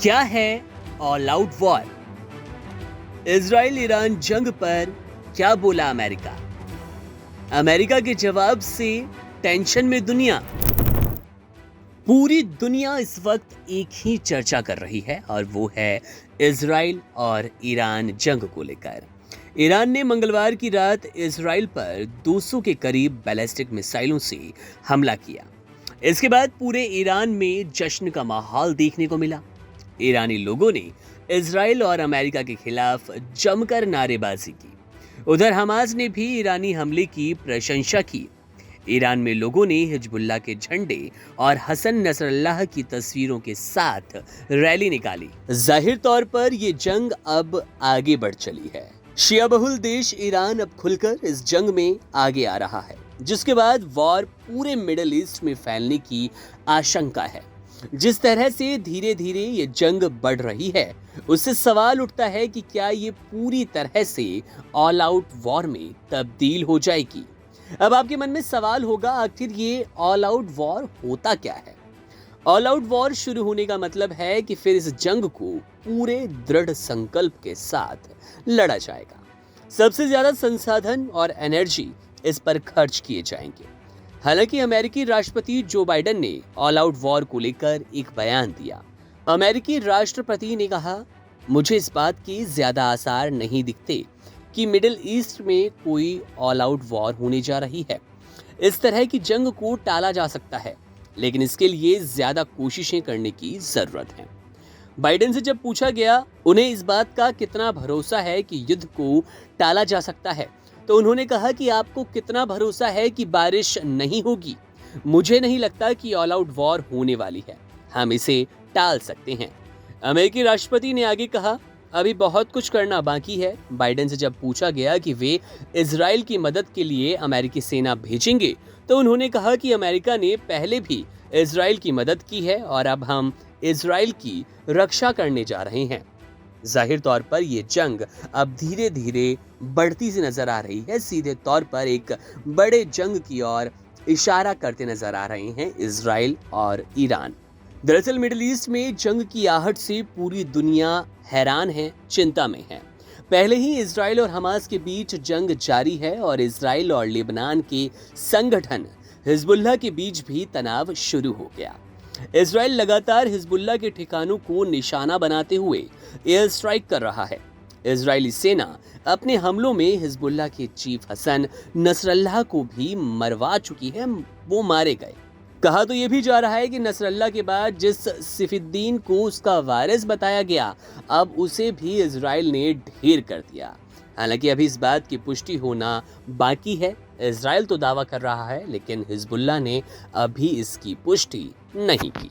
क्या है all out war? Israel Iran जंग पर क्या बोला अमेरिका? अमेरिका के जवाब से टेंशन में दुनिया। पूरी दुनिया इस वक्त एक ही चर्चा कर रही है और वो है इजराइल और ईरान जंग को लेकर। ईरान ने मंगलवार की रात इजराइल पर 200 के करीब बैलिस्टिक मिसाइलों से हमला किया। इसके बाद पूरे ईरान में जश्न का माहौल देखने को मिला। ईरानी लोगों ने इजराइल और अमेरिका के खिलाफ जमकर नारेबाजी की। उधर हमास ने भी ईरानी हमले की प्रशंसा की। ईरान में लोगों ने हिजबुल्लाह के झंडे और हसन नसरल्लाह की तस्वीरों के साथ रैली निकाली। जाहिर तौर पर यह जंग अब आगे बढ़ चली है। शिया बहुल देश ईरान अब खुलकर इस जंग में आगे आ रहा है, जिसके बाद वॉर पूरे मिडिल ईस्ट में फैलने की आशंका है। जिस तरह से धीरे धीरे ये जंग बढ़ रही है, उससे सवाल उठता है कि क्या ये पूरी तरह से ऑल आउट वॉर में तब्दील हो जाएगी। अब आपके मन में सवाल होगा, आखिर ये ऑल आउट वॉर होता क्या है? ऑल आउट वॉर शुरू होने का मतलब है कि फिर इस जंग को पूरे दृढ़ संकल्प के साथ लड़ा जाएगा। सबसे ज्यादा संसाधन और एनर्जी इस पर खर्च किए जाएंगे। हालांकि अमेरिकी राष्ट्रपति जो बाइडेन ने ऑल आउट वॉर को लेकर एक बयान दिया। अमेरिकी राष्ट्रपति ने कहा, मुझे इस बात के ज्यादा आसार नहीं दिखते कि मिडिल ईस्ट में कोई ऑल आउट वॉर होने जा रही है। इस तरह की जंग को टाला जा सकता है, लेकिन इसके लिए ज्यादा कोशिशें करने की जरूरत है। बाइडेन से जब पूछा गया उन्हें इस बात का कितना भरोसा है कि युद्ध को टाला जा सकता है, तो उन्होंने कहा कि आपको कितना भरोसा है कि बारिश नहीं होगी? मुझे नहीं लगता कि ऑल आउट वॉर होने वाली है। हम इसे टाल सकते हैं। अमेरिकी राष्ट्रपति ने आगे कहा, अभी बहुत कुछ करना बाकी है। बाइडेन से जब पूछा गया कि वे इजराइल की मदद के लिए अमेरिकी सेना भेजेंगे, तो उन्होंने कहा कि अमेरिका ने पहले भी इजराइल की मदद की है और अब हम इजराइल की रक्षा करने जा रहे हैं। जाहिर तौर पर यह जंग अब धीरे धीरे बढ़ती सी नजर आ रही है। सीधे तौर पर एक बड़े जंग की ओर इशारा करते नजर आ रहे हैं इजराइल और ईरान। दरअसल मिडिल ईस्ट में जंग की आहट से पूरी दुनिया हैरान है, चिंता में है। पहले ही इजराइल और हमास के बीच जंग जारी है और इजराइल और लेबनान के संगठन हिजबुल्लाह के बीच भी तनाव शुरू हो गया। इजराइल लगातार हिजबुल्लाह के ठिकानों को निशाना बनाते हुए एयर स्ट्राइक कर रहा है। इजरायली सेना अपने हमलों में हिजबुल्लाह के चीफ हसन नसरल्लाह को भी मरवा चुकी है, वो मारे गए। कहा तो यह भी जा रहा है कि नसरल्लाह के बाद जिस सिफिद्दीन को उसका वारिस बताया गया, अब उसे भी इजराइल ने ढेर कर दिया। हालांकि अभी इस बात की पुष्टि होना बाकी है। इजराइल तो दावा कर रहा है, लेकिन हिजबुल्लाह ने अभी इसकी पुष्टि नहीं की।